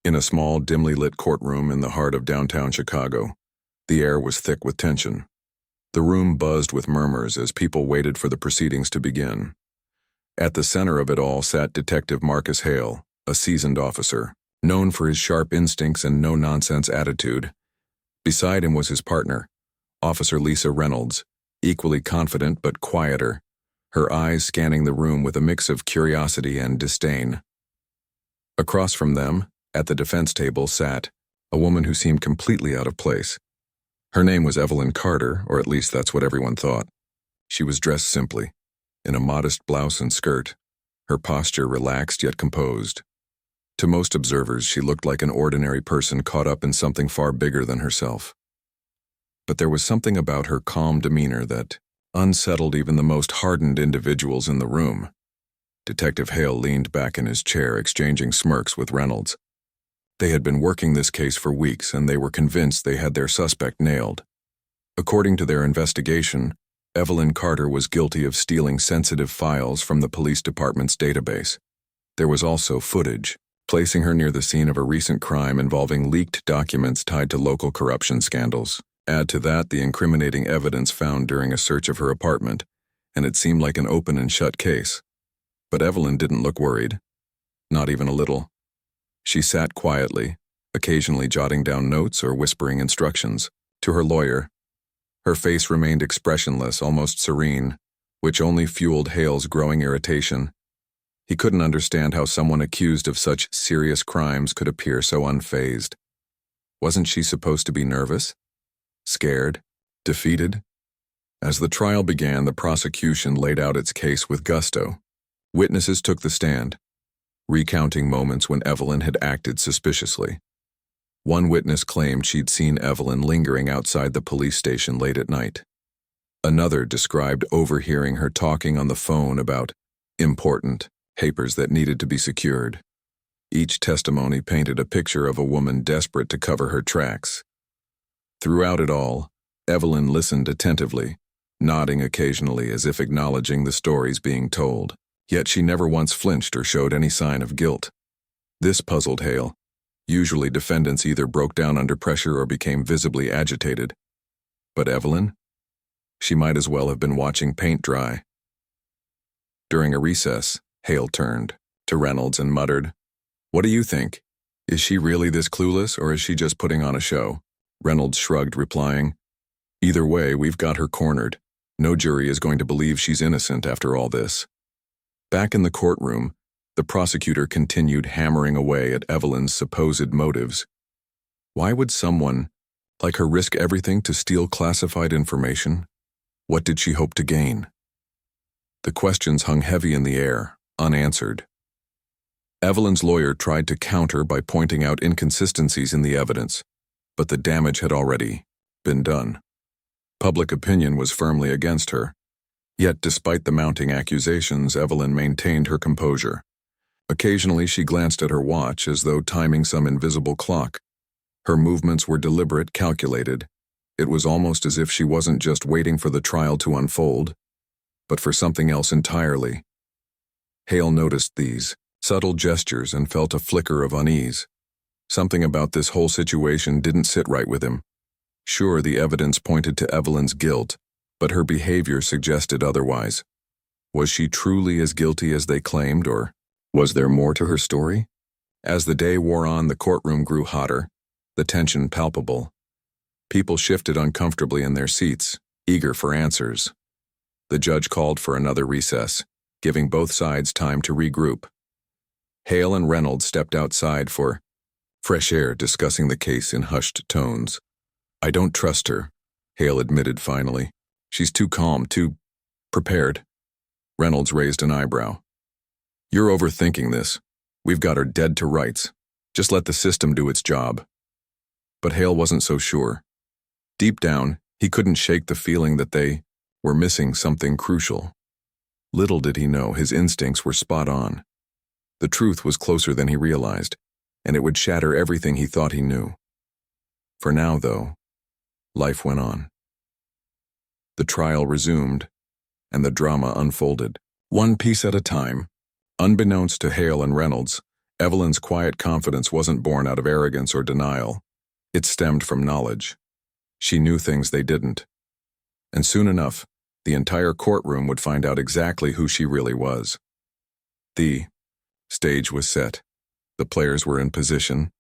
In a small, dimly lit courtroom in the heart of downtown Chicago, the air was thick with tension. The room buzzed with murmurs as people waited for the proceedings to begin. At the center of it all sat Detective Marcus Hale, a seasoned officer, known for his sharp instincts and no-nonsense attitude. Beside him was his partner, Officer Lisa Reynolds, equally confident but quieter, her eyes scanning the room with a mix of curiosity and disdain. Across from them, at the defense table, sat a woman who seemed completely out of place. Her name was Evelyn Carter, or at least that's what everyone thought. She was dressed simply, in a modest blouse and skirt, her posture relaxed yet composed. To most observers, she looked like an ordinary person caught up in something far bigger than herself. But there was something about her calm demeanor that unsettled even the most hardened individuals in the room. Detective Hale leaned back in his chair, exchanging smirks with Reynolds. They had been working this case for weeks, and they were convinced they had their suspect nailed. According to their investigation, Evelyn Carter was guilty of stealing sensitive files from the police department's database. There was also footage, placing her near the scene of a recent crime involving leaked documents tied to local corruption scandals. Add to that the incriminating evidence found during a search of her apartment, and it seemed like an open and shut case. But Evelyn didn't look worried. Not even a little. She sat quietly, occasionally jotting down notes or whispering instructions to her lawyer. Her face remained expressionless, almost serene, which only fueled Hale's growing irritation. He couldn't understand how someone accused of such serious crimes could appear so unfazed. Wasn't she supposed to be nervous? Scared? Defeated? As the trial began, the prosecution laid out its case with gusto. Witnesses took the stand, recounting moments when Evelyn had acted suspiciously. One witness claimed she'd seen Evelyn lingering outside the police station late at night. Another described overhearing her talking on the phone about important papers that needed to be secured. Each testimony painted a picture of a woman desperate to cover her tracks. Throughout it all, Evelyn listened attentively, nodding occasionally as if acknowledging the stories being told. Yet she never once flinched or showed any sign of guilt. This puzzled Hale. Usually defendants either broke down under pressure or became visibly agitated. But Evelyn? She might as well have been watching paint dry. During a recess, Hale turned to Reynolds and muttered, "What do you think? Is she really this clueless, or is she just putting on a show?" Reynolds shrugged, replying, "Either way, we've got her cornered. No jury is going to believe she's innocent after all this." Back in the courtroom, the prosecutor continued hammering away at Evelyn's supposed motives. Why would someone like her risk everything to steal classified information? What did she hope to gain? The questions hung heavy in the air, unanswered. Evelyn's lawyer tried to counter by pointing out inconsistencies in the evidence, but the damage had already been done. Public opinion was firmly against her. Yet despite the mounting accusations, Evelyn maintained her composure. Occasionally she glanced at her watch as though timing some invisible clock. Her movements were deliberate, calculated. It was almost as if she wasn't just waiting for the trial to unfold, but for something else entirely. Hale noticed these subtle gestures and felt a flicker of unease. Something about this whole situation didn't sit right with him. Sure, the evidence pointed to Evelyn's guilt, but her behavior suggested otherwise. Was she truly as guilty as they claimed, or was there more to her story? As the day wore on, the courtroom grew hotter, the tension palpable. People shifted uncomfortably in their seats, eager for answers. The judge called for another recess, giving both sides time to regroup. Hale and Reynolds stepped outside for fresh air, discussing the case in hushed tones. "I don't trust her," Hale admitted finally. "She's too calm, too prepared." Reynolds raised an eyebrow. "You're overthinking this. We've got her dead to rights. Just let the system do its job." But Hale wasn't so sure. Deep down, he couldn't shake the feeling that they were missing something crucial. Little did he know his instincts were spot on. The truth was closer than he realized, and it would shatter everything he thought he knew. For now, though, life went on. The trial resumed, and the drama unfolded. One piece at a time, unbeknownst to Hale and Reynolds, Evelyn's quiet confidence wasn't born out of arrogance or denial. It stemmed from knowledge. She knew things they didn't. And soon enough, the entire courtroom would find out exactly who she really was. The stage was set. The players were in position.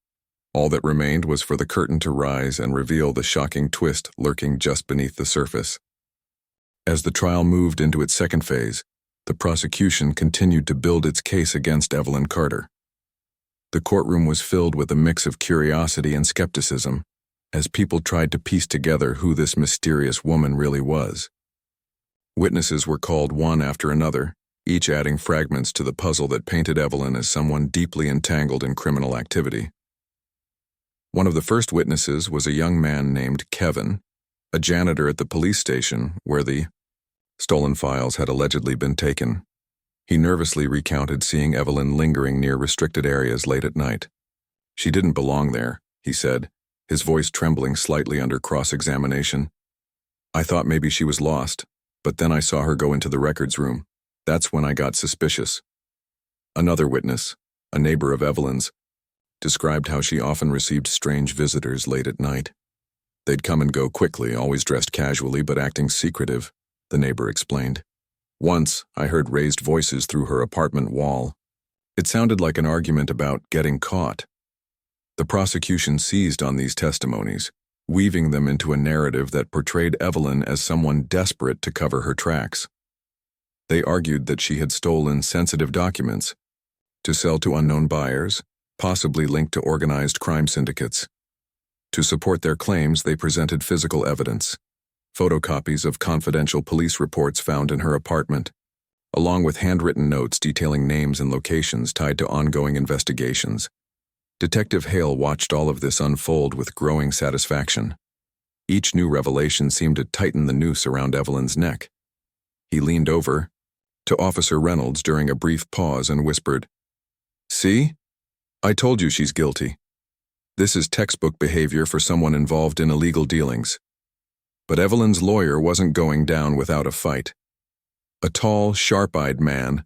All that remained was for the curtain to rise and reveal the shocking twist lurking just beneath the surface. As the trial moved into its second phase, the prosecution continued to build its case against Evelyn Carter. The courtroom was filled with a mix of curiosity and skepticism as people tried to piece together who this mysterious woman really was. Witnesses were called one after another, each adding fragments to the puzzle that painted Evelyn as someone deeply entangled in criminal activity. One of the first witnesses was a young man named Kevin, a janitor at the police station where the stolen files had allegedly been taken. He nervously recounted seeing Evelyn lingering near restricted areas late at night. She didn't belong there, he said, his voice trembling slightly under cross-examination. I thought maybe she was lost, but then I saw her go into the records room. That's when I got suspicious. Another witness, a neighbor of Evelyn's, described how she often received strange visitors late at night. They'd come and go quickly, always dressed casually but acting secretive, the neighbor explained. Once, I heard raised voices through her apartment wall. It sounded like an argument about getting caught. The prosecution seized on these testimonies, weaving them into a narrative that portrayed Evelyn as someone desperate to cover her tracks. They argued that she had stolen sensitive documents to sell to unknown buyers, possibly linked to organized crime syndicates. To support their claims, they presented physical evidence, photocopies of confidential police reports found in her apartment, along with handwritten notes detailing names and locations tied to ongoing investigations. Detective Hale watched all of this unfold with growing satisfaction. Each new revelation seemed to tighten the noose around Evelyn's neck. He leaned over to Officer Reynolds during a brief pause and whispered, "See? I told you she's guilty. This is textbook behavior for someone involved in illegal dealings." But Evelyn's lawyer wasn't going down without a fight. A tall, sharp-eyed man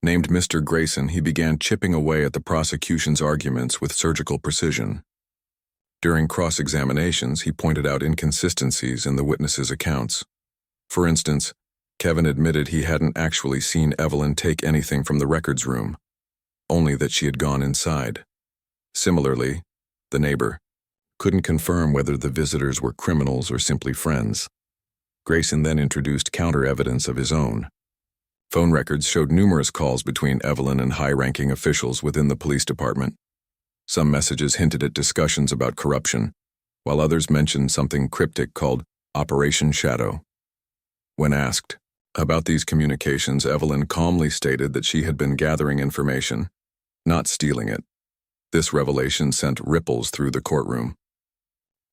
named Mr. Grayson, he began chipping away at the prosecution's arguments with surgical precision. During cross-examinations, he pointed out inconsistencies in the witnesses' accounts. For instance, Kevin admitted he hadn't actually seen Evelyn take anything from the records room, only that she had gone inside. Similarly, the neighbor couldn't confirm whether the visitors were criminals or simply friends. Grayson then introduced counter-evidence of his own. Phone records showed numerous calls between Evelyn and high-ranking officials within the police department. Some messages hinted at discussions about corruption, while others mentioned something cryptic called Operation Shadow. When asked about these communications, Evelyn calmly stated that she had been gathering information, not stealing it. This revelation sent ripples through the courtroom.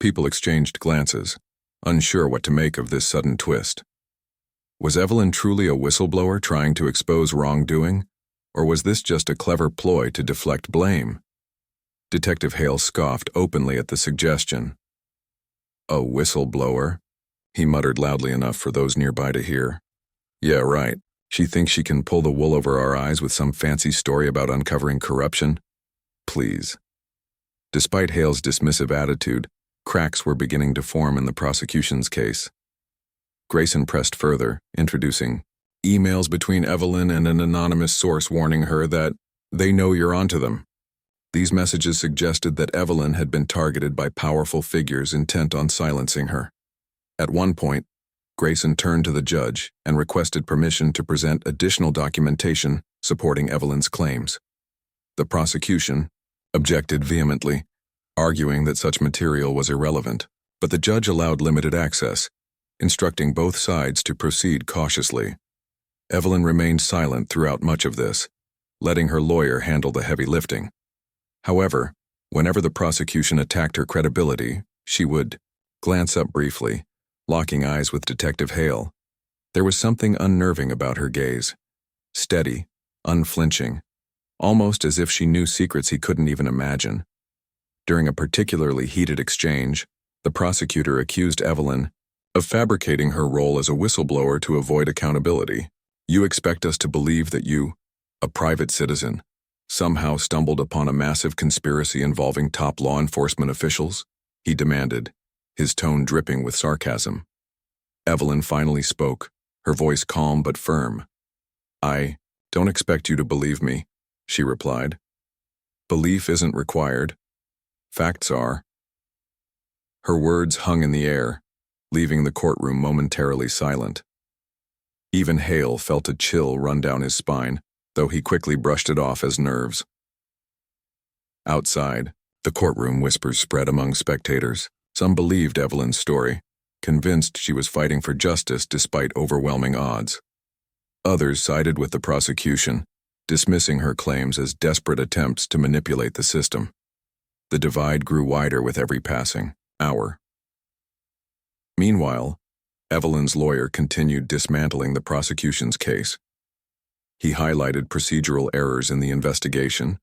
People exchanged glances, unsure what to make of this sudden twist. Was Evelyn truly a whistleblower trying to expose wrongdoing, or was this just a clever ploy to deflect blame? Detective Hale scoffed openly at the suggestion. "A whistleblower?" he muttered loudly enough for those nearby to hear. "Yeah, right. She thinks she can pull the wool over our eyes with some fancy story about uncovering corruption? Please." Despite Hale's dismissive attitude, cracks were beginning to form in the prosecution's case. Grayson pressed further, introducing emails between Evelyn and an anonymous source warning her that they know you're onto them. These messages suggested that Evelyn had been targeted by powerful figures intent on silencing her. At one point, Grayson turned to the judge and requested permission to present additional documentation supporting Evelyn's claims. The prosecution objected vehemently, arguing that such material was irrelevant, but the judge allowed limited access, instructing both sides to proceed cautiously. Evelyn remained silent throughout much of this, letting her lawyer handle the heavy lifting. However, whenever the prosecution attacked her credibility, she would glance up briefly, locking eyes with Detective Hale. There was something unnerving about her gaze. Steady, unflinching, almost as if she knew secrets he couldn't even imagine. During a particularly heated exchange, the prosecutor accused Evelyn of fabricating her role as a whistleblower to avoid accountability. "You expect us to believe that you, a private citizen, somehow stumbled upon a massive conspiracy involving top law enforcement officials? He demanded, his tone dripping with sarcasm. Evelyn finally spoke, her voice calm but firm. "I don't expect you to believe me," she replied. "Belief isn't required. Facts are." Her words hung in the air, leaving the courtroom momentarily silent. Even Hale felt a chill run down his spine, though he quickly brushed it off as nerves. Outside, the courtroom whispers spread among spectators. Some believed Evelyn's story, convinced she was fighting for justice despite overwhelming odds. Others sided with the prosecution, dismissing her claims as desperate attempts to manipulate the system. The divide grew wider with every passing hour. Meanwhile, Evelyn's lawyer continued dismantling the prosecution's case. He highlighted procedural errors in the investigation,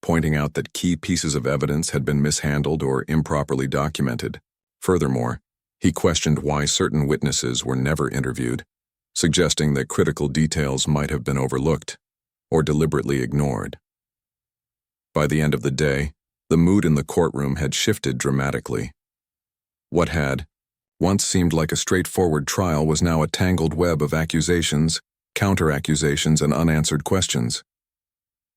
pointing out that key pieces of evidence had been mishandled or improperly documented. Furthermore, he questioned why certain witnesses were never interviewed, suggesting that critical details might have been overlooked or deliberately ignored. By the end of the day, the mood in the courtroom had shifted dramatically. What had once seemed like a straightforward trial was now a tangled web of accusations, counter-accusations, and unanswered questions.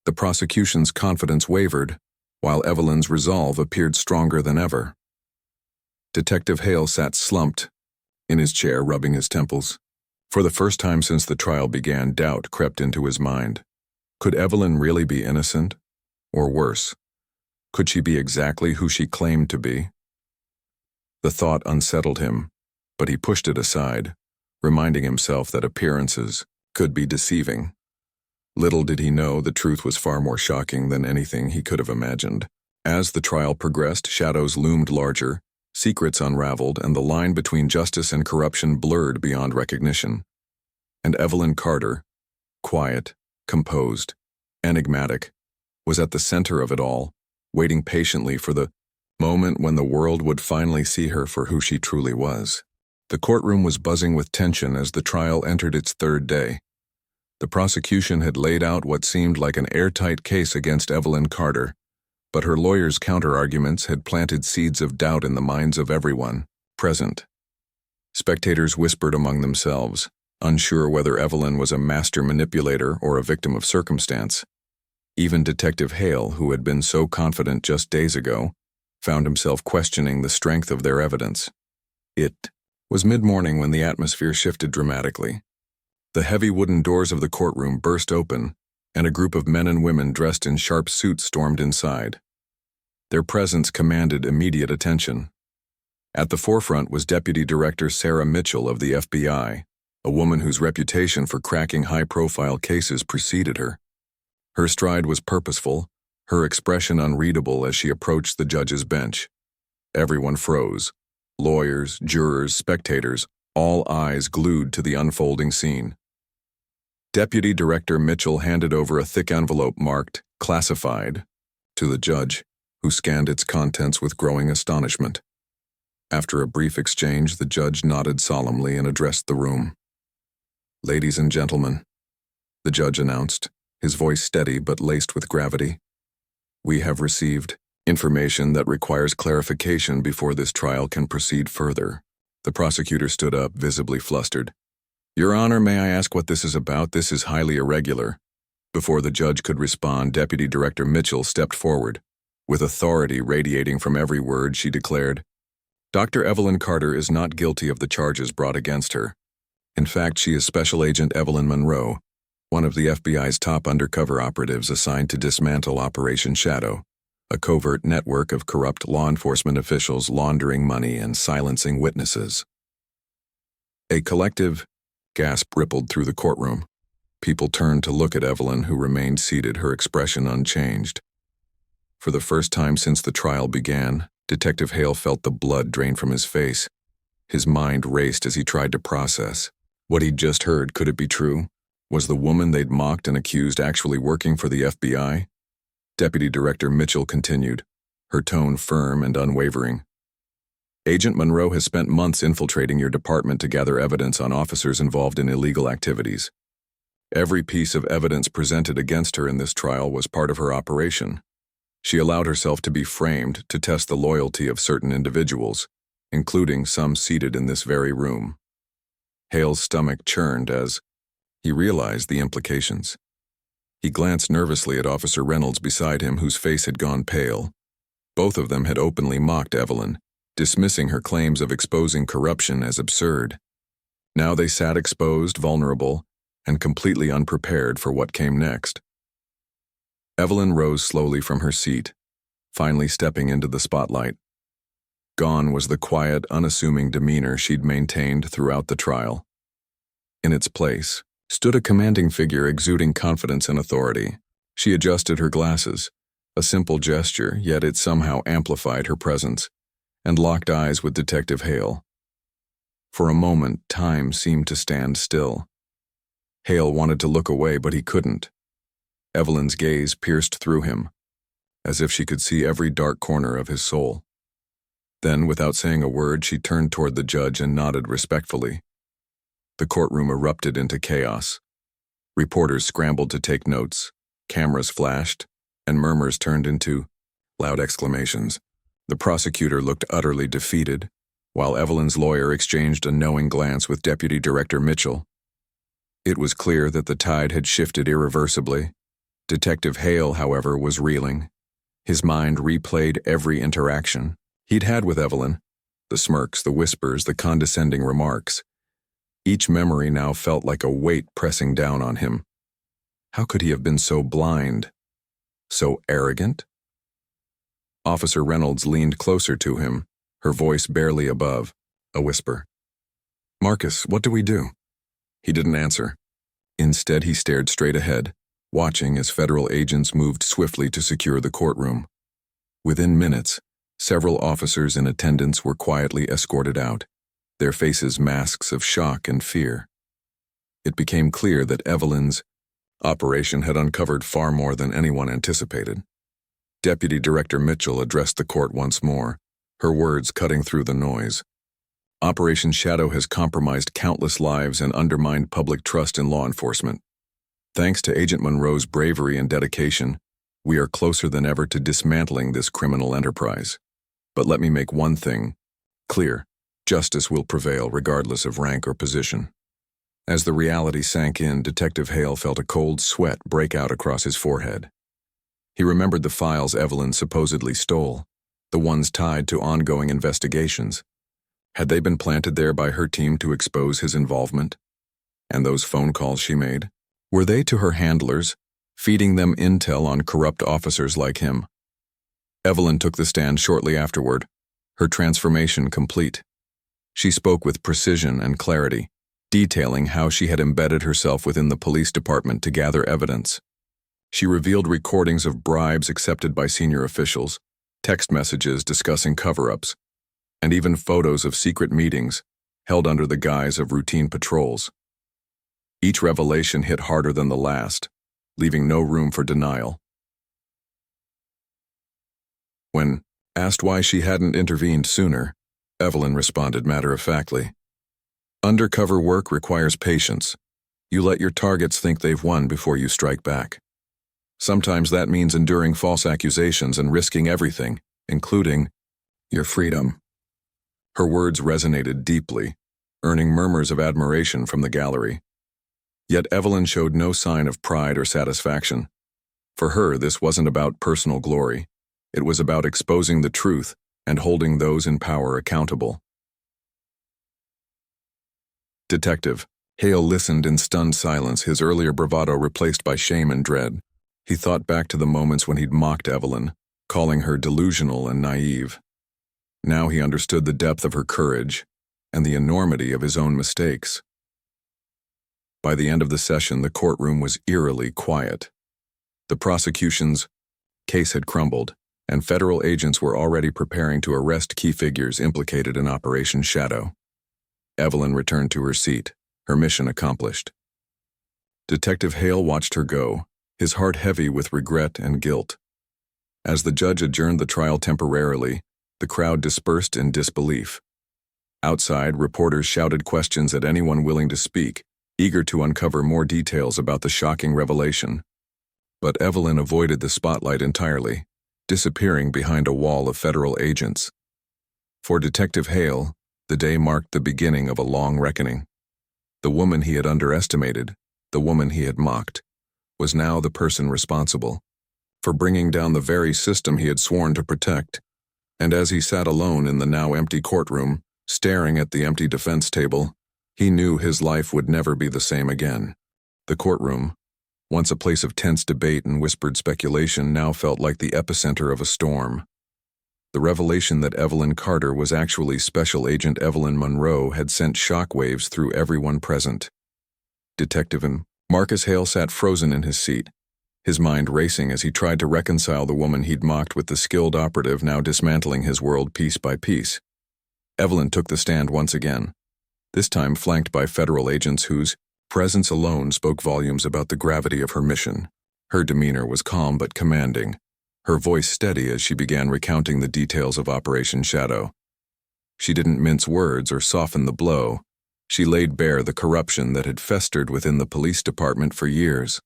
The prosecution's confidence wavered, while Evelyn's resolve appeared stronger than ever. Detective Hale sat slumped in his chair, rubbing his temples. For the first time since the trial began, doubt crept into his mind. Could Evelyn really be innocent? Or worse, could she be exactly who she claimed to be? The thought unsettled him, but he pushed it aside, reminding himself that appearances could be deceiving. Little did he know the truth was far more shocking than anything he could have imagined. As the trial progressed, shadows loomed larger, secrets unraveled, and the line between justice and corruption blurred beyond recognition. And Evelyn Carter, quiet, composed, enigmatic, was at the center of it all, waiting patiently for the moment when the world would finally see her for who she truly was. The courtroom was buzzing with tension as the trial entered its third day. The prosecution had laid out what seemed like an airtight case against Evelyn Carter, but her lawyers' counter-arguments had planted seeds of doubt in the minds of everyone present. Spectators whispered among themselves, unsure whether Evelyn was a master manipulator or a victim of circumstance. Even Detective Hale, who had been so confident just days ago, found himself questioning the strength of their evidence. It was mid-morning when the atmosphere shifted dramatically. The heavy wooden doors of the courtroom burst open, and a group of men and women dressed in sharp suits stormed inside. Their presence commanded immediate attention. At the forefront was Deputy Director Sarah Mitchell of the FBI, a woman whose reputation for cracking high-profile cases preceded her. Her stride was purposeful, her expression unreadable as she approached the judge's bench. Everyone froze. Lawyers, jurors, spectators, all eyes glued to the unfolding scene. Deputy Director Mitchell handed over a thick envelope marked "Classified" to the judge, who scanned its contents with growing astonishment. After a brief exchange, the judge nodded solemnly and addressed the room. "Ladies and gentlemen," the judge announced, his voice steady but laced with gravity, "we have received information that requires clarification before this trial can proceed further." The prosecutor stood up, visibly flustered. "Your Honor, may I ask what this is about? This is highly irregular." Before the judge could respond, Deputy Director Mitchell stepped forward. With authority radiating from every word, she declared, "Dr. Evelyn Carter is not guilty of the charges brought against her. In fact, she is Special Agent Evelyn Monroe, one of the FBI's top undercover operatives assigned to dismantle Operation Shadow, a covert network of corrupt law enforcement officials laundering money and silencing witnesses." A collective gasp rippled through the courtroom. People turned to look at Evelyn, who remained seated, her expression unchanged. For the first time since the trial began, Detective Hale felt the blood drain from his face. His mind raced as he tried to process what he'd just heard. Could it be true? Was the woman they'd mocked and accused actually working for the FBI? Deputy Director Mitchell continued, her tone firm and unwavering. "Agent Monroe has spent months infiltrating your department to gather evidence on officers involved in illegal activities. Every piece of evidence presented against her in this trial was part of her operation. She allowed herself to be framed to test the loyalty of certain individuals, including some seated in this very room. Hale's stomach churned as he realized the implications. He glanced nervously at Officer Reynolds beside him, whose face had gone pale. Both of them had openly mocked Evelyn, dismissing her claims of exposing corruption as absurd. Now they sat exposed, vulnerable, and completely unprepared for what came next. Evelyn rose slowly from her seat, finally stepping into the spotlight. Gone was the quiet, unassuming demeanor she'd maintained throughout the trial. In its place stood a commanding figure exuding confidence and authority. She adjusted her glasses, a simple gesture, yet it somehow amplified her presence, and locked eyes with Detective Hale. For a moment, time seemed to stand still. Hale wanted to look away, but he couldn't. Evelyn's gaze pierced through him, as if she could see every dark corner of his soul. Then, without saying a word, she turned toward the judge and nodded respectfully. The courtroom erupted into chaos. Reporters scrambled to take notes, cameras flashed, and murmurs turned into loud exclamations. The prosecutor looked utterly defeated, while Evelyn's lawyer exchanged a knowing glance with Deputy Director Mitchell. It was clear that the tide had shifted irreversibly. Detective Hale, however, was reeling. His mind replayed every interaction he'd had with Evelyn, the smirks, the whispers, the condescending remarks. Each memory now felt like a weight pressing down on him. How could he have been so blind? So arrogant? Officer Reynolds leaned closer to him, her voice barely above, a whisper. "Marcus, what do we do?" He didn't answer. Instead, he stared straight ahead, watching as federal agents moved swiftly to secure the courtroom. Within minutes, several officers in attendance were quietly escorted out, their faces masks of shock and fear. It became clear that Evelyn's operation had uncovered far more than anyone anticipated. Deputy Director Mitchell addressed the court once more, her words cutting through the noise. Operation Shadow has compromised countless lives and undermined public trust in law enforcement. Thanks to Agent Monroe's bravery and dedication, we are closer than ever to dismantling this criminal enterprise. But let me make one thing clear: justice will prevail regardless of rank or position. As the reality sank in, Detective Hale felt a cold sweat break out across his forehead. He remembered the files Evelyn supposedly stole, the ones tied to ongoing investigations. Had they been planted there by her team to expose his involvement? And those phone calls she made? Were they to her handlers, feeding them intel on corrupt officers like him? Evelyn took the stand shortly afterward, her transformation complete. She spoke with precision and clarity, detailing how she had embedded herself within the police department to gather evidence. She revealed recordings of bribes accepted by senior officials, text messages discussing cover-ups, and even photos of secret meetings held under the guise of routine patrols. Each revelation hit harder than the last, leaving no room for denial. When asked why she hadn't intervened sooner, Evelyn responded matter-of-factly, "Undercover work requires patience. You let your targets think they've won before you strike back. Sometimes that means enduring false accusations and risking everything, including your freedom." Her words resonated deeply, earning murmurs of admiration from the gallery. Yet Evelyn showed no sign of pride or satisfaction. For her, this wasn't about personal glory. It was about exposing the truth and holding those in power accountable. Detective Hale listened in stunned silence, his earlier bravado replaced by shame and dread. He thought back to the moments when he'd mocked Evelyn, calling her delusional and naive. Now he understood the depth of her courage and the enormity of his own mistakes. By the end of the session, the courtroom was eerily quiet. The prosecution's case had crumbled, and federal agents were already preparing to arrest key figures implicated in Operation Shadow. Evelyn returned to her seat, her mission accomplished. Detective Hale watched her go, his heart heavy with regret and guilt. As the judge adjourned the trial temporarily, the crowd dispersed in disbelief. Outside, reporters shouted questions at anyone willing to speak, eager to uncover more details about the shocking revelation. But Evelyn avoided the spotlight entirely, disappearing behind a wall of federal agents. For Detective Hale, the day marked the beginning of a long reckoning. The woman he had underestimated, the woman he had mocked, was now the person responsible for bringing down the very system he had sworn to protect. And as he sat alone in the now empty courtroom, staring at the empty defense table, he knew his life would never be the same again. The courtroom, once a place of tense debate and whispered speculation, now felt like the epicenter of a storm. The revelation that Evelyn Carter was actually Special Agent Evelyn Monroe had sent shockwaves through everyone present. Detective Marcus Hale sat frozen in his seat, his mind racing as he tried to reconcile the woman he'd mocked with the skilled operative now dismantling his world piece by piece. Evelyn took the stand once again, this time flanked by federal agents whose presence alone spoke volumes about the gravity of her mission. Her demeanor was calm but commanding, her voice steady as she began recounting the details of Operation Shadow. She didn't mince words or soften the blow. She laid bare the corruption that had festered within the police department for years.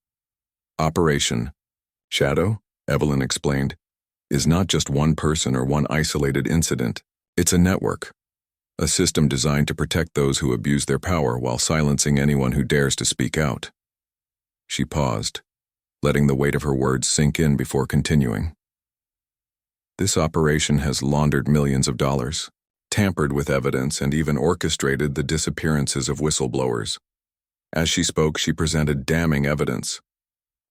Operation Shadow, Evelyn explained, is not just one person or one isolated incident. It's a network, a system designed to protect those who abuse their power while silencing anyone who dares to speak out. She paused, letting the weight of her words sink in before continuing. This operation has laundered millions of dollars, tampered with evidence, and even orchestrated the disappearances of whistleblowers. As she spoke, she presented damning evidence.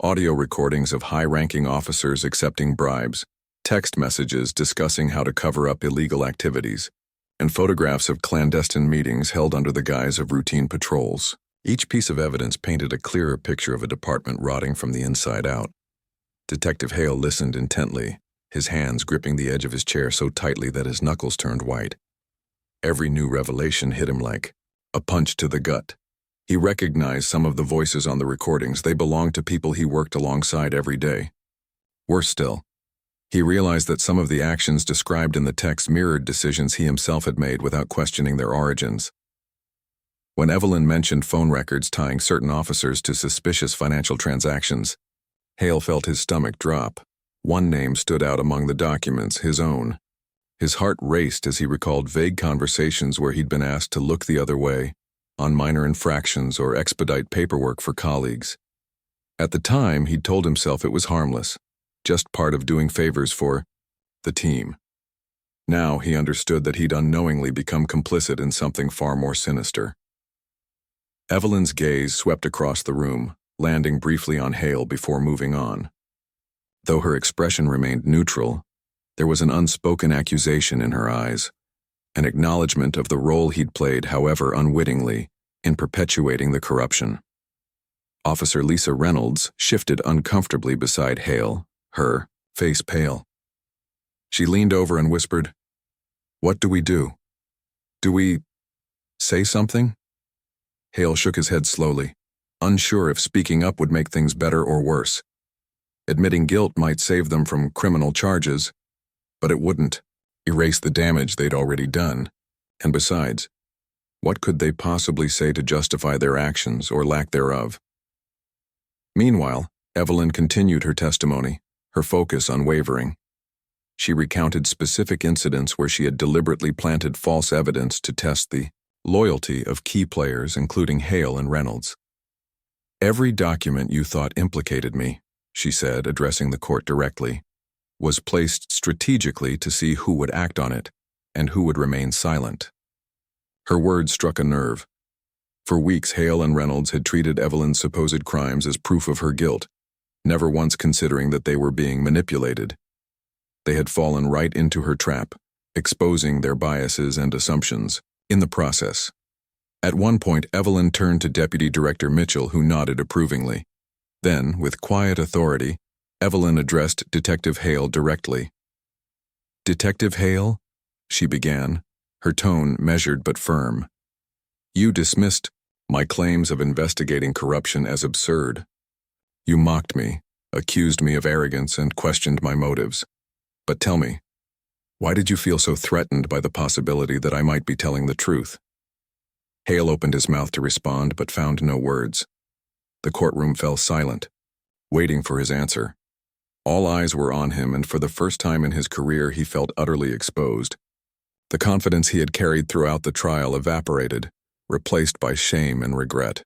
Audio recordings of high-ranking officers accepting bribes, text messages discussing how to cover up illegal activities, and photographs of clandestine meetings held under the guise of routine patrols. Each piece of evidence painted a clearer picture of a department rotting from the inside out. Detective Hale listened intently, his hands gripping the edge of his chair so tightly that his knuckles turned white. Every new revelation hit him like a punch to the gut. He recognized some of the voices on the recordings. They belonged to people he worked alongside every day. Worse still, he realized that some of the actions described in the text mirrored decisions he himself had made without questioning their origins. When Evelyn mentioned phone records tying certain officers to suspicious financial transactions, Hale felt his stomach drop. One name stood out among the documents, his own. His heart raced as he recalled vague conversations where he'd been asked to look the other way, on minor infractions or expedite paperwork for colleagues. At the time, he'd told himself it was harmless, just part of doing favors for the team. Now he understood that he'd unknowingly become complicit in something far more sinister. Evelyn's gaze swept across the room, landing briefly on Hale before moving on. Though her expression remained neutral, there was an unspoken accusation in her eyes, an acknowledgement of the role he'd played, however unwittingly, in perpetuating the corruption. Officer Lisa Reynolds shifted uncomfortably beside Hale, her face pale. She leaned over and whispered, "What do we do? Do we say something?" Hale shook his head slowly, unsure if speaking up would make things better or worse. Admitting guilt might save them from criminal charges, but it wouldn't erase the damage they'd already done. And besides, what could they possibly say to justify their actions or lack thereof? Meanwhile, Evelyn continued her testimony, her focus unwavering. She recounted specific incidents where she had deliberately planted false evidence to test the loyalty of key players, including Hale and Reynolds. "Every document you thought implicated me," she said, addressing the court directly, "was placed strategically to see who would act on it and who would remain silent." Her words struck a nerve. For weeks, Hale and Reynolds had treated Evelyn's supposed crimes as proof of her guilt, never once considering that they were being manipulated. They had fallen right into her trap, exposing their biases and assumptions in the process. At one point, Evelyn turned to Deputy Director Mitchell, who nodded approvingly. Then, with quiet authority, Evelyn addressed Detective Hale directly. "Detective Hale," she began, her tone measured but firm. "You dismissed my claims of investigating corruption as absurd. You mocked me, accused me of arrogance, and questioned my motives. But tell me, why did you feel so threatened by the possibility that I might be telling the truth?" Hale opened his mouth to respond but found no words. The courtroom fell silent, waiting for his answer. All eyes were on him, and for the first time in his career he felt utterly exposed. The confidence he had carried throughout the trial evaporated, replaced by shame and regret.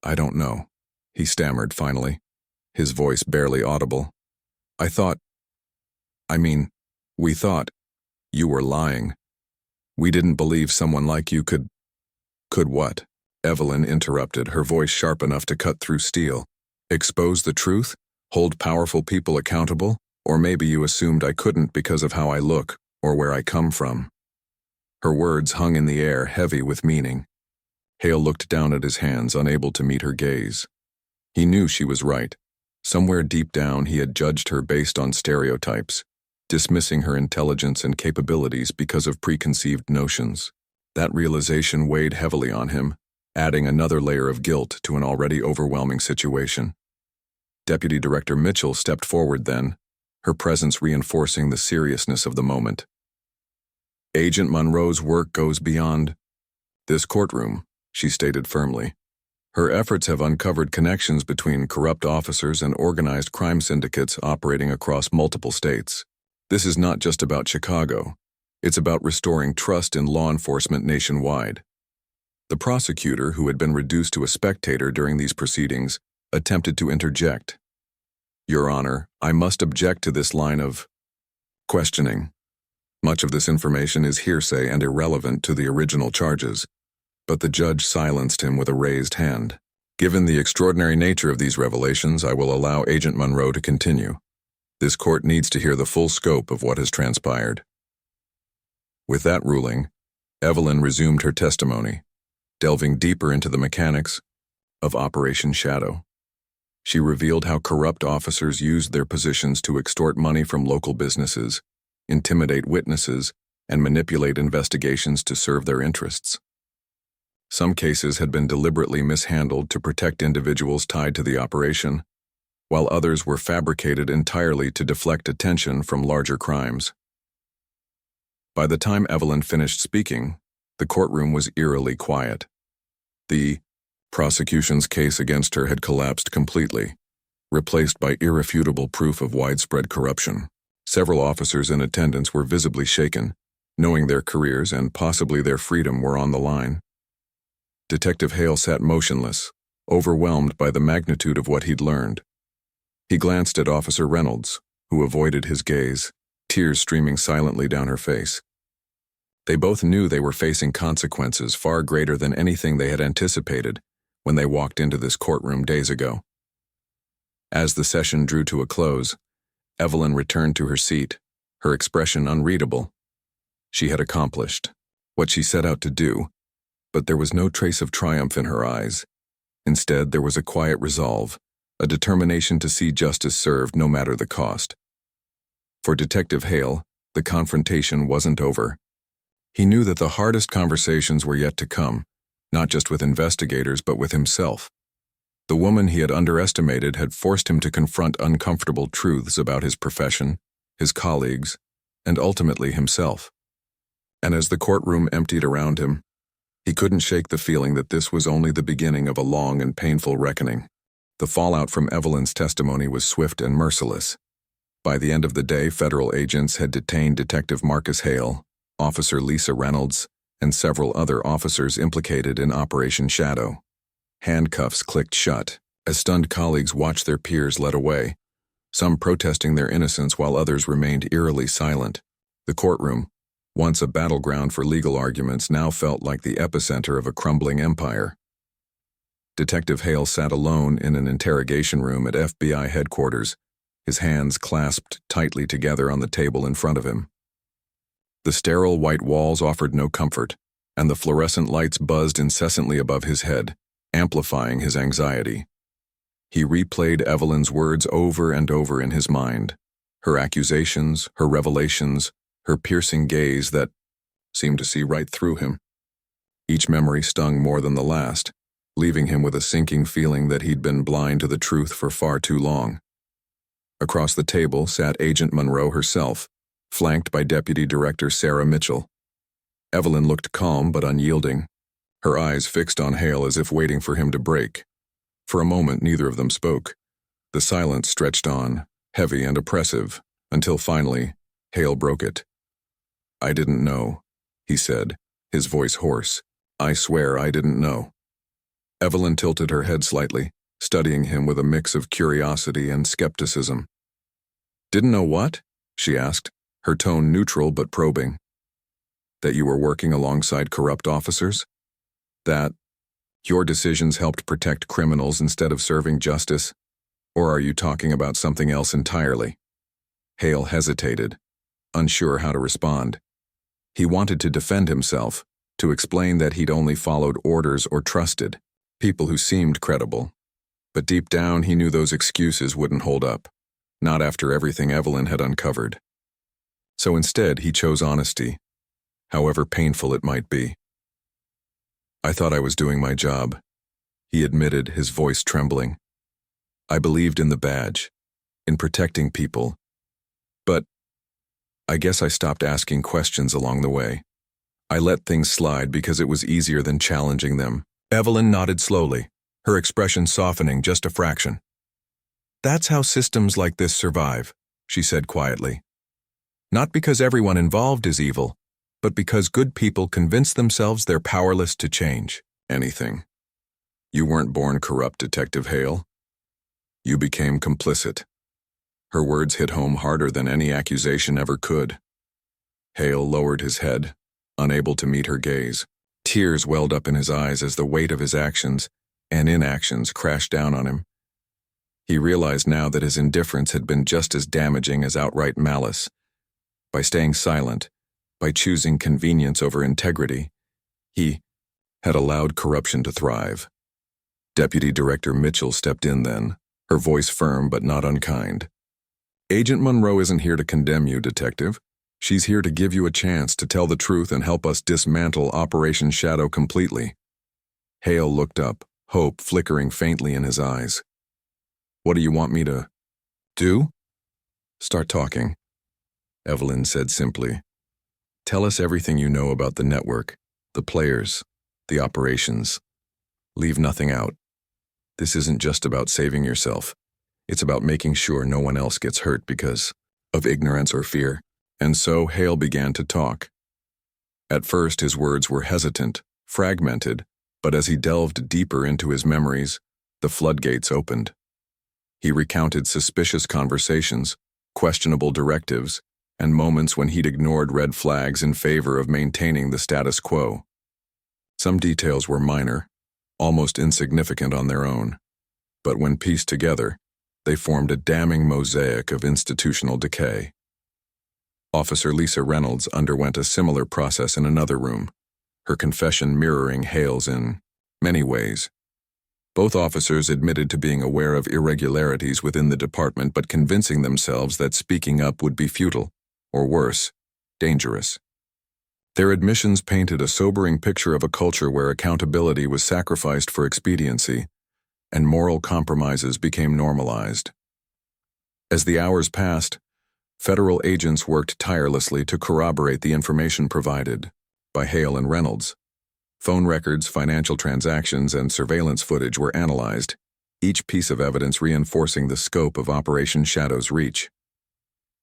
I don't know, he stammered finally, his voice barely audible. We thought you were lying. We didn't believe someone like you could what? Evelyn interrupted, her voice sharp enough to cut through steel. Expose the truth? Hold powerful people accountable? Or maybe you assumed I couldn't because of how I look, or where I come from. Her words hung in the air, heavy with meaning. Hale looked down at his hands, unable to meet her gaze. He knew she was right. Somewhere deep down he had judged her based on stereotypes, dismissing her intelligence and capabilities because of preconceived notions. That realization weighed heavily on him, adding another layer of guilt to an already overwhelming situation. Deputy Director Mitchell stepped forward then, her presence reinforcing the seriousness of the moment. Agent Monroe's work goes beyond this courtroom, she stated firmly. Her efforts have uncovered connections between corrupt officers and organized crime syndicates operating across multiple states. This is not just about Chicago. It's about restoring trust in law enforcement nationwide. The prosecutor, who had been reduced to a spectator during these proceedings, attempted to interject. Your Honor, I must object to this line of questioning. Much of this information is hearsay and irrelevant to the original charges. But the judge silenced him with a raised hand. Given the extraordinary nature of these revelations, I will allow Agent Monroe to continue. This court needs to hear the full scope of what has transpired. With that ruling, Evelyn resumed her testimony, delving deeper into the mechanics of Operation Shadow. She revealed how corrupt officers used their positions to extort money from local businesses, intimidate witnesses, and manipulate investigations to serve their interests. Some cases had been deliberately mishandled to protect individuals tied to the operation, while others were fabricated entirely to deflect attention from larger crimes. By the time Evelyn finished speaking, the courtroom was eerily quiet. The prosecution's case against her had collapsed completely, replaced by irrefutable proof of widespread corruption. Several officers in attendance were visibly shaken, knowing their careers and possibly their freedom were on the line. Detective Hale sat motionless, overwhelmed by the magnitude of what he'd learned. He glanced at Officer Reynolds, who avoided his gaze, tears streaming silently down her face. They both knew they were facing consequences far greater than anything they had anticipated when they walked into this courtroom days ago. As the session drew to a close, Evelyn returned to her seat, her expression unreadable. She had accomplished what she set out to do, but there was no trace of triumph in her eyes. Instead, there was a quiet resolve, a determination to see justice served no matter the cost. For Detective Hale, the confrontation wasn't over. He knew that the hardest conversations were yet to come, not just with investigators but with himself. The woman he had underestimated had forced him to confront uncomfortable truths about his profession, his colleagues, and ultimately himself. And as the courtroom emptied around him, he couldn't shake the feeling that this was only the beginning of a long and painful reckoning. The fallout from Evelyn's testimony was swift and merciless. By the end of the day, federal agents had detained Detective Marcus Hale, Officer Lisa Reynolds, and several other officers implicated in Operation Shadow. Handcuffs clicked shut as stunned colleagues watched their peers led away, some protesting their innocence while others remained eerily silent. The courtroom, once a battleground for legal arguments, now felt like the epicenter of a crumbling empire. Detective Hale sat alone in an interrogation room at FBI headquarters, his hands clasped tightly together on the table in front of him. The sterile white walls offered no comfort, and the fluorescent lights buzzed incessantly above his head, amplifying his anxiety. He replayed Evelyn's words over and over in his mind, her accusations, her revelations, her piercing gaze that seemed to see right through him. Each memory stung more than the last, leaving him with a sinking feeling that he'd been blind to the truth for far too long. Across the table sat Agent Monroe herself, flanked by Deputy Director Sarah Mitchell. Evelyn looked calm but unyielding, her eyes fixed on Hale as if waiting for him to break. For a moment, neither of them spoke. The silence stretched on, heavy and oppressive, until finally, Hale broke it. "I didn't know," he said, his voice hoarse. "I swear I didn't know." Evelyn tilted her head slightly, studying him with a mix of curiosity and skepticism. "Didn't know what?" she asked, her tone neutral but probing. "That you were working alongside corrupt officers? That your decisions helped protect criminals instead of serving justice? Or are you talking about something else entirely?" Hale hesitated, unsure how to respond. He wanted to defend himself, to explain that he'd only followed orders or trusted people who seemed credible. But deep down, he knew those excuses wouldn't hold up, not after everything Evelyn had uncovered. So instead, he chose honesty, however painful it might be. "I thought I was doing my job," he admitted, his voice trembling. "I believed in the badge, in protecting people. But I guess I stopped asking questions along the way. I let things slide because it was easier than challenging them." Evelyn nodded slowly, her expression softening just a fraction. "That's how systems like this survive," she said quietly. "Not because everyone involved is evil, but because good people convince themselves they're powerless to change anything. You weren't born corrupt, Detective Hale. You became complicit." Her words hit home harder than any accusation ever could. Hale lowered his head, unable to meet her gaze. Tears welled up in his eyes as the weight of his actions and inactions crashed down on him. He realized now that his indifference had been just as damaging as outright malice. By staying silent, by choosing convenience over integrity, he had allowed corruption to thrive. Deputy Director Mitchell stepped in then, her voice firm but not unkind. "Agent Monroe isn't here to condemn you, Detective. She's here to give you a chance to tell the truth and help us dismantle Operation Shadow completely." Hale looked up, hope flickering faintly in his eyes. "What do you want me to do?" "Start talking," Evelyn said simply. "Tell us everything you know about the network, the players, the operations. Leave nothing out. This isn't just about saving yourself. It's about making sure no one else gets hurt because of ignorance or fear." And so Hale began to talk. At first, his words were hesitant, fragmented, but as he delved deeper into his memories, the floodgates opened. He recounted suspicious conversations, questionable directives, and moments when he'd ignored red flags in favor of maintaining the status quo. Some details were minor, almost insignificant on their own, but when pieced together, they formed a damning mosaic of institutional decay. Officer Lisa Reynolds underwent a similar process in another room, her confession mirroring Hale's in many ways. Both officers admitted to being aware of irregularities within the department but convincing themselves that speaking up would be futile, or worse, dangerous. Their admissions painted a sobering picture of a culture where accountability was sacrificed for expediency, and moral compromises became normalized. As the hours passed, federal agents worked tirelessly to corroborate the information provided by Hale and Reynolds. Phone records, financial transactions, and surveillance footage were analyzed, each piece of evidence reinforcing the scope of Operation Shadow's reach.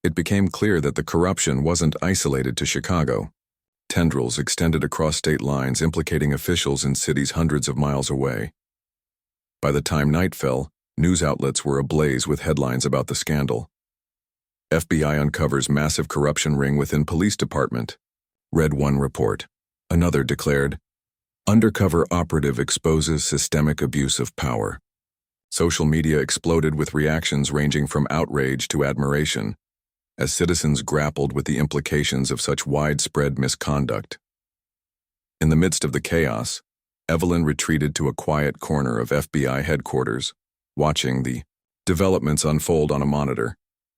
It became clear that the corruption wasn't isolated to Chicago. Tendrils extended across state lines, implicating officials in cities hundreds of miles away. By the time night fell, news outlets were ablaze with headlines about the scandal. FBI uncovers massive corruption ring within police department, read one report. Another declared, undercover operative exposes systemic abuse of power. Social media exploded with reactions ranging from outrage to admiration, as citizens grappled with the implications of such widespread misconduct. In the midst of the chaos, Evelyn retreated to a quiet corner of FBI headquarters, watching the developments unfold on a monitor.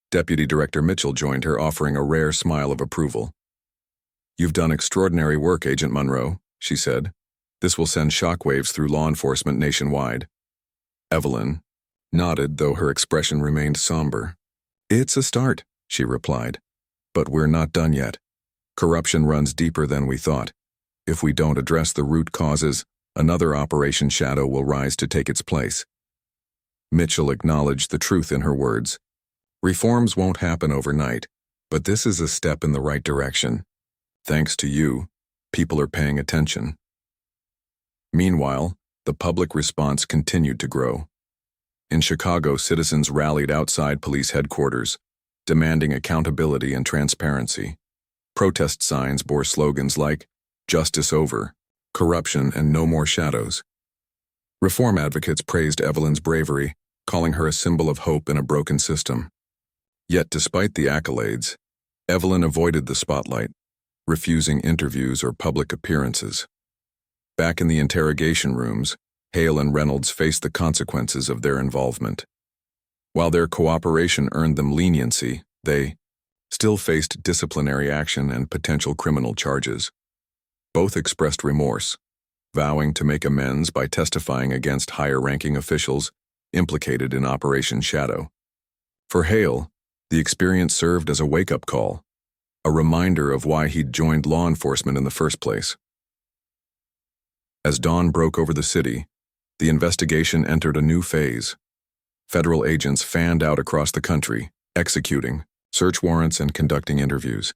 Deputy Director Mitchell joined her, offering a rare smile of approval. "You've done extraordinary work, Agent Monroe," she said. "This will send shockwaves through law enforcement nationwide." Evelyn nodded, though her expression remained somber. "It's a start," she replied. "But we're not done yet. Corruption runs deeper than we thought, If we don't address the root causes, another Operation Shadow will rise to take its place. Mitchell acknowledged the truth in her words. Reforms won't happen overnight, but this is a step in the right direction. Thanks to you, people are paying attention. Meanwhile, the public response continued to grow. In Chicago, citizens rallied outside police headquarters, demanding accountability and transparency. Protest signs bore slogans like, "Justice over," "Corruption and no more shadows." Reform advocates praised Evelyn's bravery, calling her a symbol of hope in a broken system. Yet despite the accolades, Evelyn avoided the spotlight, refusing interviews or public appearances. Back in the interrogation rooms, Hale and Reynolds faced the consequences of their involvement. While their cooperation earned them leniency, they still faced disciplinary action and potential criminal charges. Both expressed remorse, vowing to make amends by testifying against higher-ranking officials implicated in Operation Shadow. For Hale, the experience served as a wake-up call, a reminder of why he'd joined law enforcement in the first place. As dawn broke over the city, the investigation entered a new phase. Federal agents fanned out across the country, executing search warrants and conducting interviews.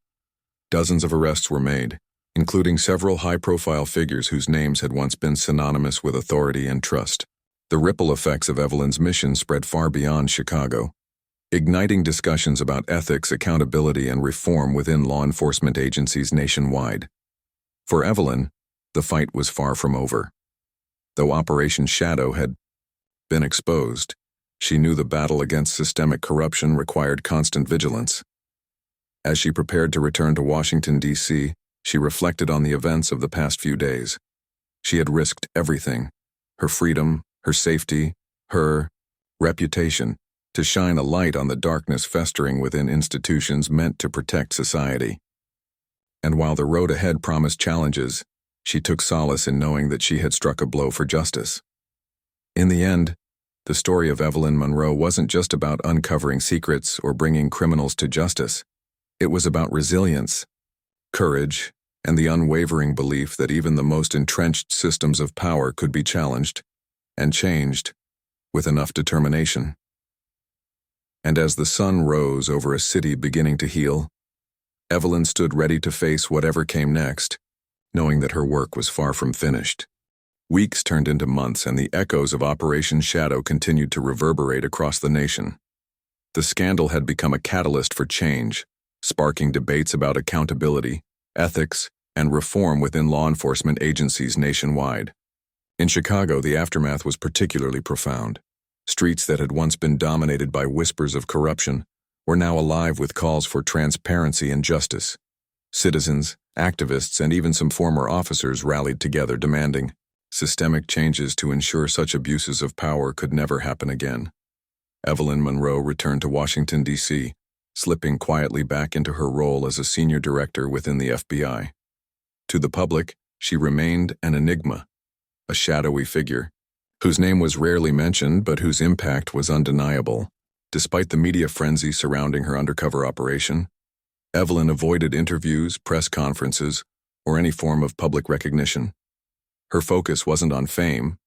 Dozens of arrests were made, including several high-profile figures whose names had once been synonymous with authority and trust. The ripple effects of Evelyn's mission spread far beyond Chicago, igniting discussions about ethics, accountability, and reform within law enforcement agencies nationwide. For Evelyn, the fight was far from over. Though Operation Shadow had been exposed, she knew the battle against systemic corruption required constant vigilance. As she prepared to return to Washington, D.C., she reflected on the events of the past few days. She had risked everything, her freedom, her safety, her reputation, to shine a light on the darkness festering within institutions meant to protect society. And while the road ahead promised challenges, she took solace in knowing that she had struck a blow for justice. In the end, the story of Evelyn Monroe wasn't just about uncovering secrets or bringing criminals to justice. It was about resilience, courage, and the unwavering belief that even the most entrenched systems of power could be challenged and changed with enough determination. And as the sun rose over a city beginning to heal, Evelyn stood ready to face whatever came next, knowing that her work was far from finished. Weeks turned into months, and the echoes of Operation Shadow continued to reverberate across the nation. The scandal had become a catalyst for change, sparking debates about accountability, ethics, and reform within law enforcement agencies nationwide. In Chicago, the aftermath was particularly profound. Streets that had once been dominated by whispers of corruption were now alive with calls for transparency and justice. Citizens, activists, and even some former officers rallied together demanding systemic changes to ensure such abuses of power could never happen again. Evelyn Monroe returned to Washington, D.C., slipping quietly back into her role as a senior director within the FBI. To the public, she remained an enigma, a shadowy figure, whose name was rarely mentioned but whose impact was undeniable. Despite the media frenzy surrounding her undercover operation, Evelyn avoided interviews, press conferences, or any form of public recognition. Her focus wasn't on fame,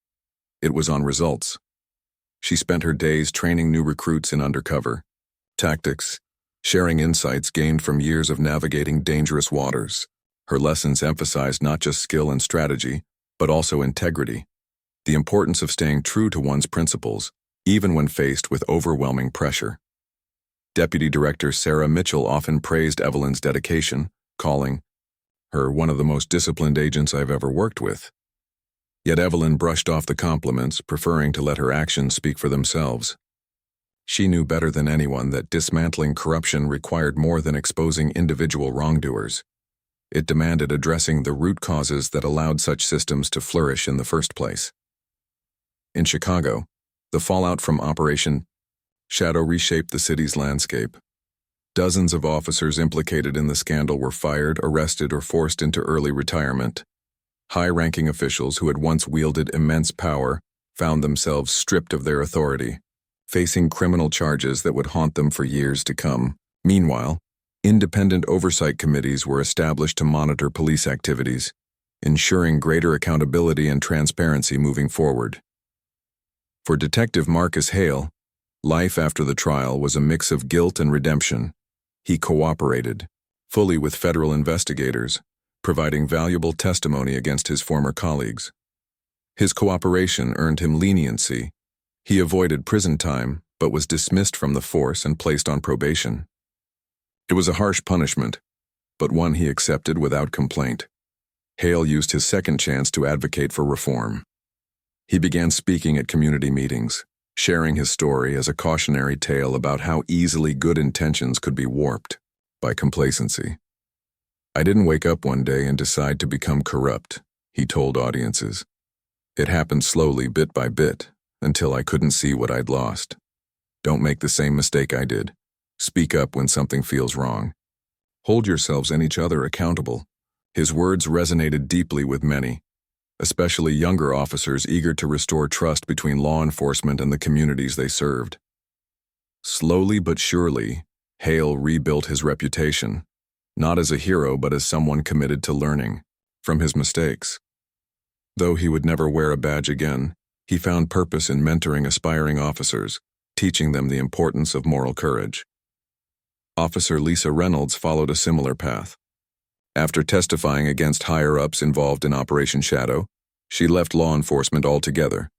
it was on results. She spent her days training new recruits in undercover tactics, sharing insights gained from years of navigating dangerous waters. Her lessons emphasized not just skill and strategy, but also integrity, the importance of staying true to one's principles, even when faced with overwhelming pressure. Deputy Director Sarah Mitchell often praised Evelyn's dedication, calling her one of the most disciplined agents I've ever worked with. Yet Evelyn brushed off the compliments, preferring to let her actions speak for themselves. She knew better than anyone that dismantling corruption required more than exposing individual wrongdoers. It demanded addressing the root causes that allowed such systems to flourish in the first place. In Chicago, the fallout from Operation Shadow reshaped the city's landscape. Dozens of officers implicated in the scandal were fired, arrested, or forced into early retirement. High-ranking officials who had once wielded immense power found themselves stripped of their authority, facing criminal charges that would haunt them for years to come. Meanwhile, independent oversight committees were established to monitor police activities, ensuring greater accountability and transparency moving forward. For Detective Marcus Hale, life after the trial was a mix of guilt and redemption. He cooperated fully with federal investigators, providing valuable testimony against his former colleagues. His cooperation earned him leniency. He avoided prison time, but was dismissed from the force and placed on probation. It was a harsh punishment, but one he accepted without complaint. Hale used his second chance to advocate for reform. He began speaking at community meetings, sharing his story as a cautionary tale about how easily good intentions could be warped by complacency. "I didn't wake up one day and decide to become corrupt," he told audiences. "It happened slowly, bit by bit, until I couldn't see what I'd lost. Don't make the same mistake I did. Speak up when something feels wrong. Hold yourselves and each other accountable." His words resonated deeply with many, especially younger officers eager to restore trust between law enforcement and the communities they served. Slowly but surely, Hale rebuilt his reputation, not as a hero but as someone committed to learning from his mistakes. Though he would never wear a badge again, he found purpose in mentoring aspiring officers, teaching them the importance of moral courage. Officer Lisa Reynolds followed a similar path. After testifying against higher-ups involved in Operation Shadow, she left law enforcement altogether,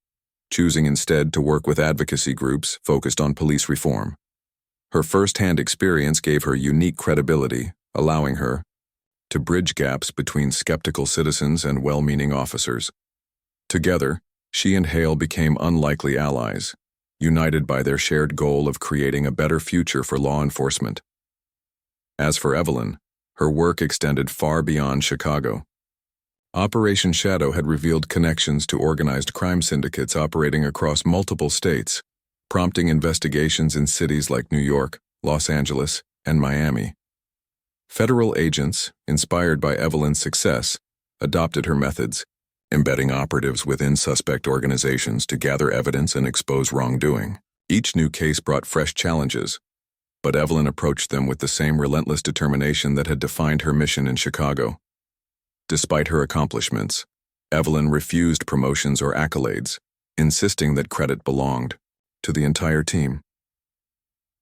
choosing instead to work with advocacy groups focused on police reform. Her first-hand experience gave her unique credibility, allowing her to bridge gaps between skeptical citizens and well-meaning officers. Together, she and Hale became unlikely allies, united by their shared goal of creating a better future for law enforcement. As for Evelyn, her work extended far beyond Chicago. Operation Shadow had revealed connections to organized crime syndicates operating across multiple states, prompting investigations in cities like New York, Los Angeles, and Miami. Federal agents, inspired by Evelyn's success, adopted her methods, embedding operatives within suspect organizations to gather evidence and expose wrongdoing. Each new case brought fresh challenges, but Evelyn approached them with the same relentless determination that had defined her mission in Chicago. Despite her accomplishments, Evelyn refused promotions or accolades, insisting that credit belonged to the entire team.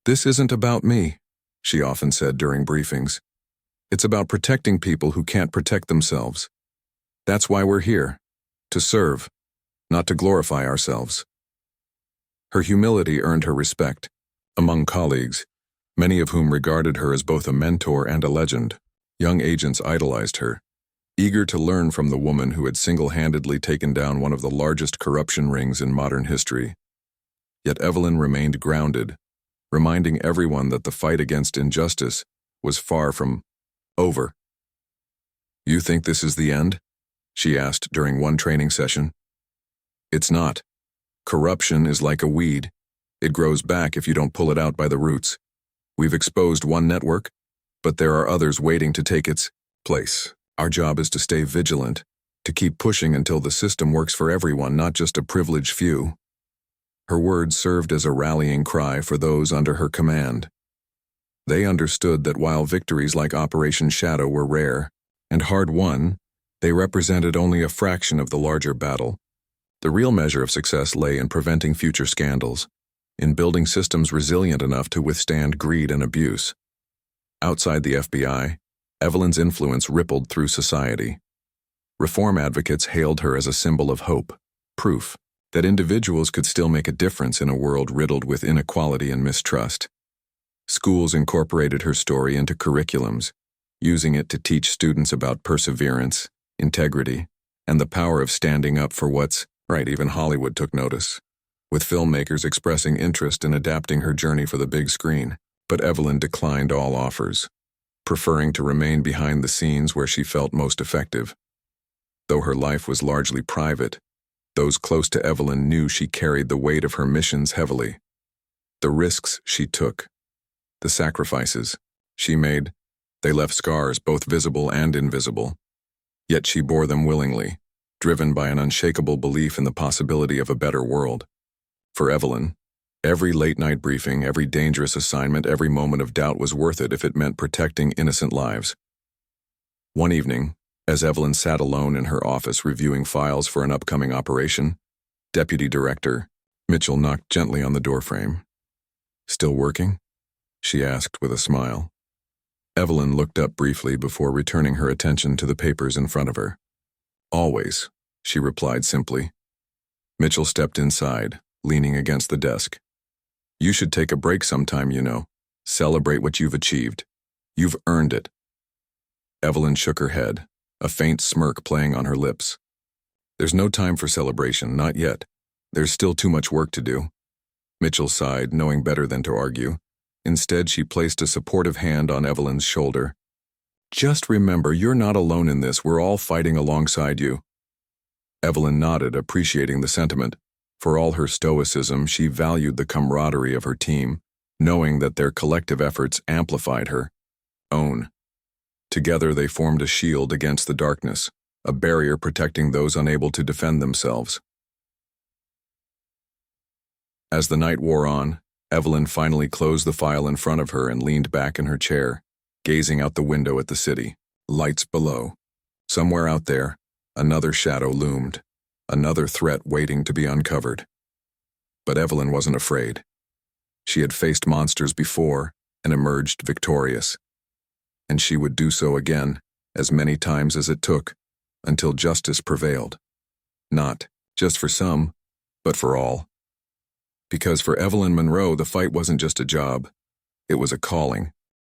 "This isn't about me," she often said during briefings. "It's about protecting people who can't protect themselves. That's why we're here, to serve, not to glorify ourselves." Her humility earned her respect among colleagues, many of whom regarded her as both a mentor and a legend. Young agents idolized her, eager to learn from the woman who had single-handedly taken down one of the largest corruption rings in modern history. Yet Evelyn remained grounded, reminding everyone that the fight against injustice was far from over. "You think this is the end?" she asked during one training session. "It's not. Corruption is like a weed. It grows back if you don't pull it out by the roots. We've exposed one network, but there are others waiting to take its place. Our job is to stay vigilant, to keep pushing until the system works for everyone, not just a privileged few." Her words served as a rallying cry for those under her command. They understood that while victories like Operation Shadow were rare and hard-won, they represented only a fraction of the larger battle. The real measure of success lay in preventing future scandals, in building systems resilient enough to withstand greed and abuse. Outside the FBI, Evelyn's influence rippled through society. Reform advocates hailed her as a symbol of hope, proof that individuals could still make a difference in a world riddled with inequality and mistrust. Schools incorporated her story into curriculums, using it to teach students about perseverance, integrity, and the power of standing up for what's right. Even Hollywood took notice, with filmmakers expressing interest in adapting her journey for the big screen. But Evelyn declined all offers, preferring to remain behind the scenes where she felt most effective. Though her life was largely private, those close to Evelyn knew she carried the weight of her missions heavily. The risks she took, the sacrifices she made, they left scars both visible and invisible. Yet she bore them willingly, driven by an unshakable belief in the possibility of a better world. For Evelyn, every late-night briefing, every dangerous assignment, every moment of doubt was worth it if it meant protecting innocent lives. One evening, As Evelyn sat alone in her office reviewing files for an upcoming operation, Deputy Director Mitchell knocked gently on the doorframe. "Still working?" she asked with a smile. Evelyn looked up briefly before returning her attention to the papers in front of her. "Always," she replied simply. Mitchell stepped inside, leaning against the desk. "You should take a break sometime, you know. Celebrate what you've achieved. You've earned it." Evelyn shook her head, a faint smirk playing on her lips. "There's no time for celebration, not yet. There's still too much work to do." Mitchell sighed, knowing better than to argue. Instead, she placed a supportive hand on Evelyn's shoulder. "Just remember, you're not alone in this. We're all fighting alongside you." Evelyn nodded, appreciating the sentiment. For all her stoicism, she valued the camaraderie of her team, knowing that their collective efforts amplified her own. Together they formed a shield against the darkness, a barrier protecting those unable to defend themselves. As the night wore on, Evelyn finally closed the file in front of her and leaned back in her chair, gazing out the window at the city, lights below. Somewhere out there, another shadow loomed, another threat waiting to be uncovered. But Evelyn wasn't afraid. She had faced monsters before and emerged victorious. And she would do so again, as many times as it took, until justice prevailed. Not just for some, but for all. Because for Evelyn Monroe, the fight wasn't just a job. It was a calling,